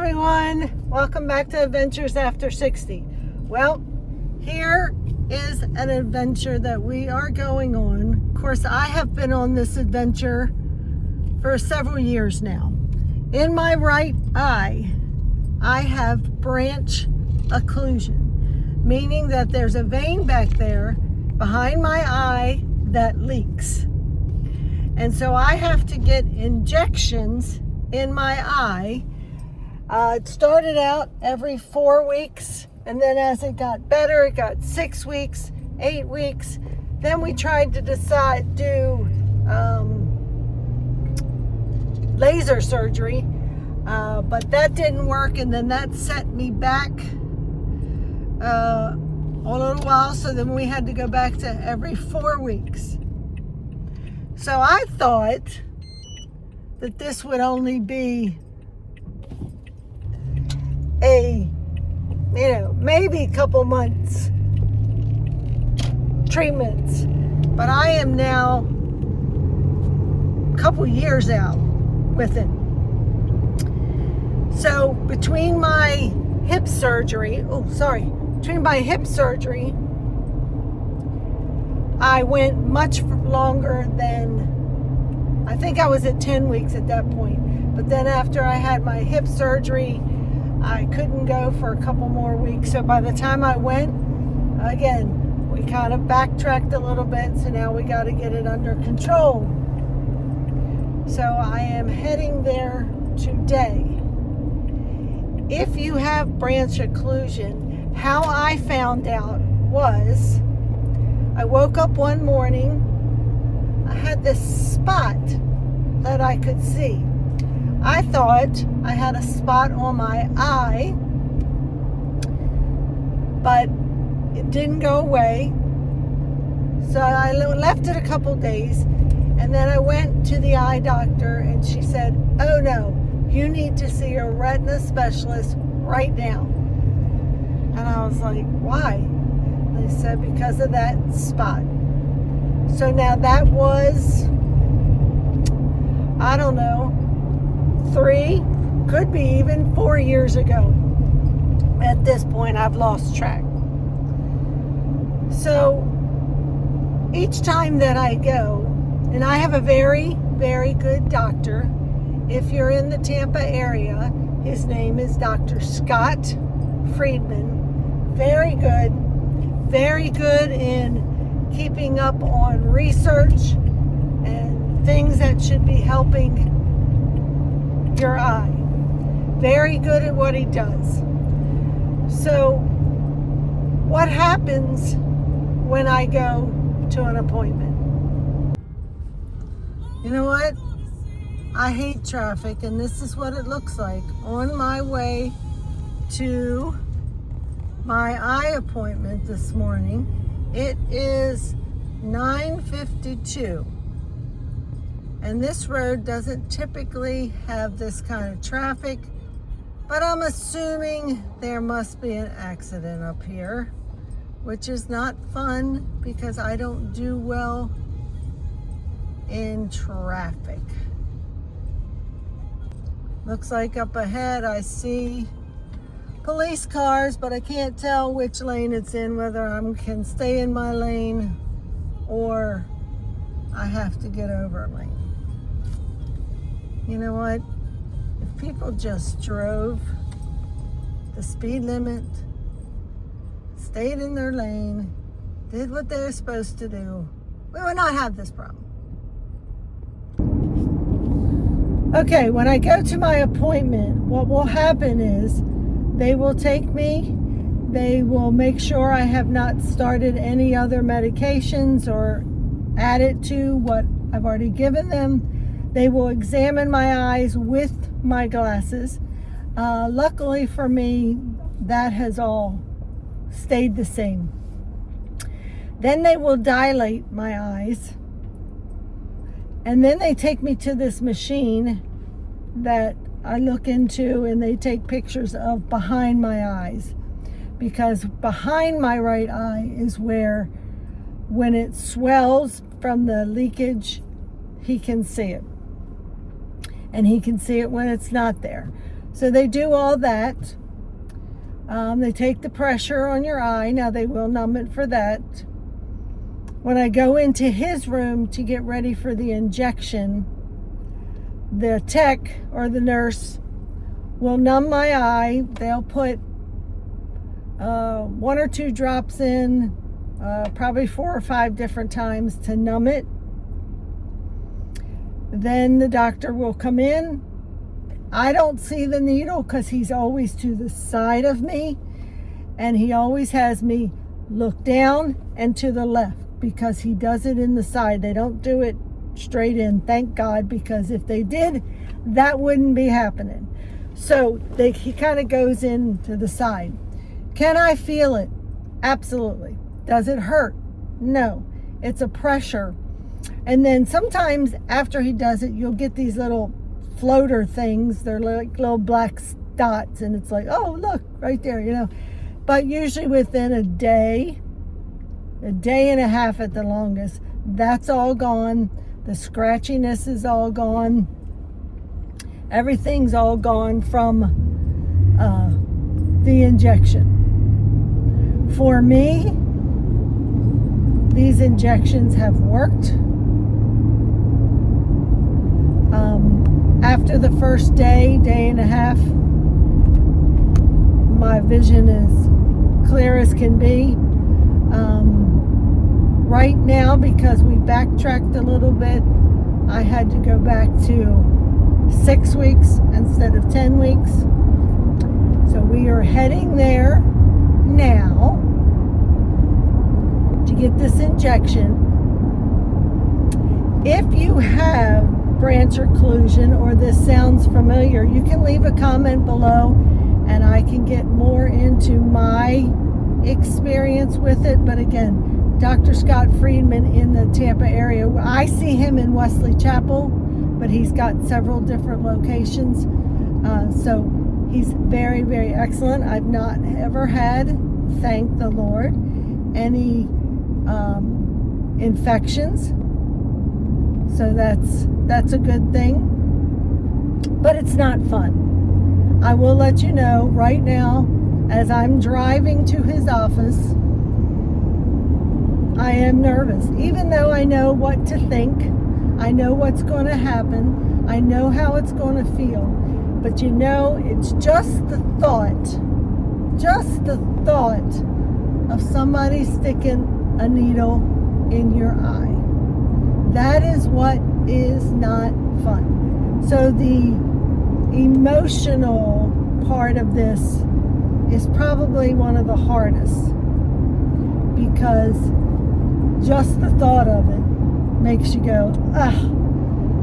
everyone, welcome back to Adventures After 60. Well, here is an adventure that we are going on. Of course, I have been on this adventure for several years now. In my right eye, I have branch occlusion, meaning that there's a vein back there behind my eye that leaks. And so I have to get injections in my eye. It started out every 4 weeks, and then as it got better, it got 6 weeks, 8 weeks. Then we tried to do laser surgery, but that didn't work, and then that set me back a little while, so then we had to go back to every 4 weeks. So I thought that this would only be maybe a couple months treatments, but I am now a couple years out with it. So between my hip surgery, I went much longer than, I think I was at 10 weeks at that point. But then after I had my hip surgery, I couldn't go for a couple more weeks. So by the time I went, again, we kind of backtracked a little bit. So now we got to get it under control. So I am heading there today. If you have branch occlusion, how I found out was I woke up one morning, I had this spot that I could see. I thought I had a spot on my eye, but it didn't go away. So I left it a couple days, and then I went to the eye doctor, and she said, "Oh no, you need to see a retina specialist right now." And I was like, "Why?" They said, "Because of that spot." So now that was, I don't know, 3, could be even 4 years ago. At this point, I've lost track. So each time that I go, and I have a very, very good doctor. If you're in the Tampa area, his name is Dr. Scott Friedman. Very good in keeping up on research and things that should be helping your eye. Very good at what he does. So what happens when I go to an appointment? You know what? I hate traffic, and this is what it looks like on my way to my eye appointment this morning. It is 9:52. And this road doesn't typically have this kind of traffic, but I'm assuming there must be an accident up here, which is not fun because I don't do well in traffic. Looks like up ahead I see police cars, but I can't tell which lane it's in, whether I can stay in my lane or I have to get over a lane. You know what? If people just drove the speed limit, stayed in their lane, did what they're supposed to do, we would not have this problem. Okay, when I go to my appointment, what will happen is they will take me, they will make sure I have not started any other medications or added to what I've already given them. They will examine my eyes with my glasses. Luckily for me, that has all stayed the same. Then they will dilate my eyes. And then they take me to this machine that I look into, and they take pictures of behind my eyes. Because behind my right eye is where, when it swells from the leakage, he can see it. And he can see it when it's not there. So they do all that. They take the pressure on your eye. Now they will numb it for that. When I go into his room to get ready for the injection, the tech or the nurse will numb my eye. They'll put 1 or 2 drops in, probably 4 or 5 different times to numb it. Then the doctor will come in. I don't see the needle because he's always to the side of me, and he always has me look down and to the left because he does it in the side. They don't do it straight in, thank God, because if they did, that wouldn't be happening. So he kind of goes in to the side. Can I feel it? Absolutely. Does it hurt? No. It's a pressure. And then sometimes after he does it, you'll get these little floater things. They're like little black dots, and it's like, oh, look, right there, you know. But usually within a day and a half at the longest, that's all gone. The scratchiness is all gone. Everything's all gone from the injection. For me, these injections have worked. After the first day and a half, my vision is clear as can be. Right now, because we backtracked a little bit, I had to go back to 6 weeks instead of 10 weeks. So we are heading there now to get this injection. If you have branch occlusion or this sounds familiar, you can leave a comment below and I can get more into my experience with it. But again, Dr. Scott Friedman in the Tampa area. I see him in Wesley Chapel, but he's got several different locations. So he's very, very excellent. I've not ever had, thank the Lord, any infections. So that's a good thing. But it's not fun. I will let you know right now, as I'm driving to his office, I am nervous. Even though I know what to think, I know what's going to happen, I know how it's going to feel. But you know, it's just the thought of somebody sticking a needle in your eye. That is what is not fun. So the emotional part of this is probably one of the hardest, because just the thought of it makes you go,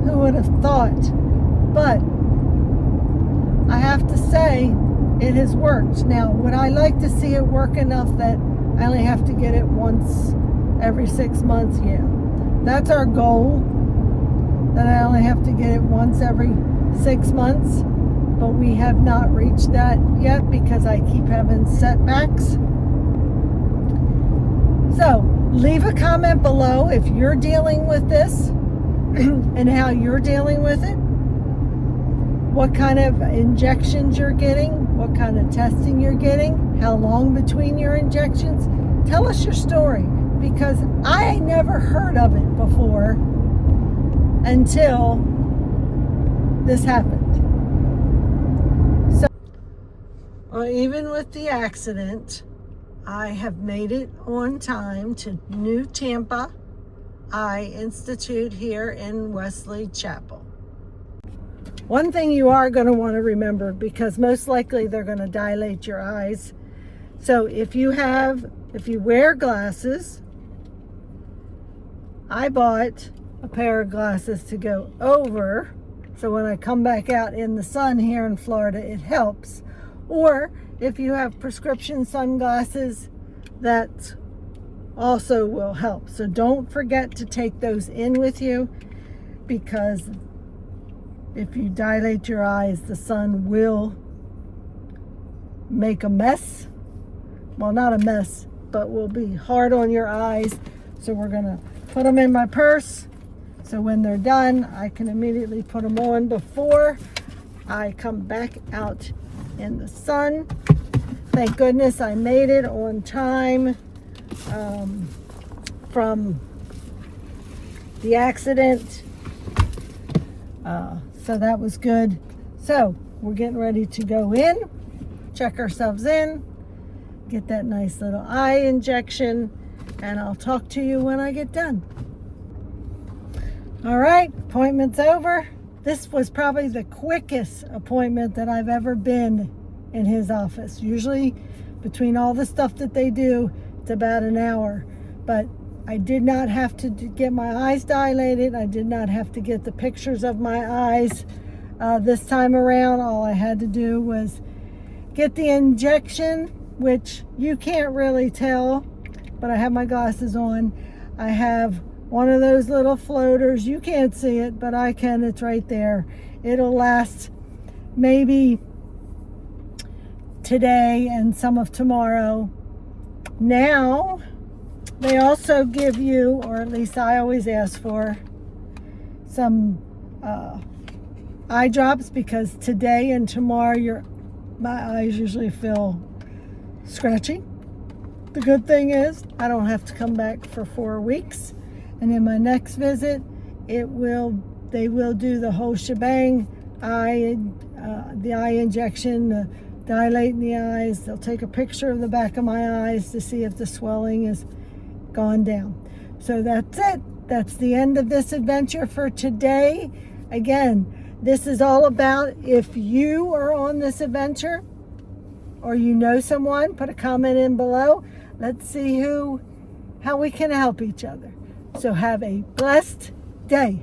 who would have thought? But I have to say, it has worked. Now, would I like to see it work enough that I only have to get it once every 6 months? Yeah. That's our goal, that I only have to get it once every 6 months. But we have not reached that yet because I keep having setbacks. So, leave a comment below if you're dealing with this and how you're dealing with it. What kind of injections you're getting, what kind of testing you're getting, how long between your injections. Tell us your story, because I never heard of it before until this happened. So, even with the accident, I have made it on time to New Tampa Eye Institute here in Wesley Chapel. One thing you are going to want to remember, because most likely they're going to dilate your eyes. So if you wear glasses, I bought a pair of glasses to go over, so when I come back out in the sun here in Florida, it helps. Or if you have prescription sunglasses, that also will help. So don't forget to take those in with you, because if you dilate your eyes, the sun will make a mess. Well, not a mess, but will be hard on your eyes. So we're gonna put them in my purse, so when they're done, I can immediately put them on before I come back out in the sun. Thank goodness I made it on time from the accident. So that was good. So we're getting ready to go in, check ourselves in, get that nice little eye injection, and I'll talk to you when I get done. All right, appointment's over. This was probably the quickest appointment that I've ever been in his office. Usually between all the stuff that they do, it's about an hour. But I did not have to get my eyes dilated. I did not have to get the pictures of my eyes this time around. All I had to do was get the injection, which you can't really tell, but I have my glasses on. I have one of those little floaters. You can't see it, but I can. It's right there. It'll last maybe today and some of tomorrow. Now, they also give you, or at least I always ask for, some eye drops, because today and tomorrow my eyes usually feel scratchy. The good thing is I don't have to come back for 4 weeks, and in my next visit they will do the whole shebang, the eye injection, dilating the eyes. They'll take a picture of the back of my eyes to see if the swelling is gone down. So that's it. That's the end of this adventure for today. Again, this is all about, if you are on this adventure or you know someone, put a comment in below. Let's see how we can help each other. So have a blessed day.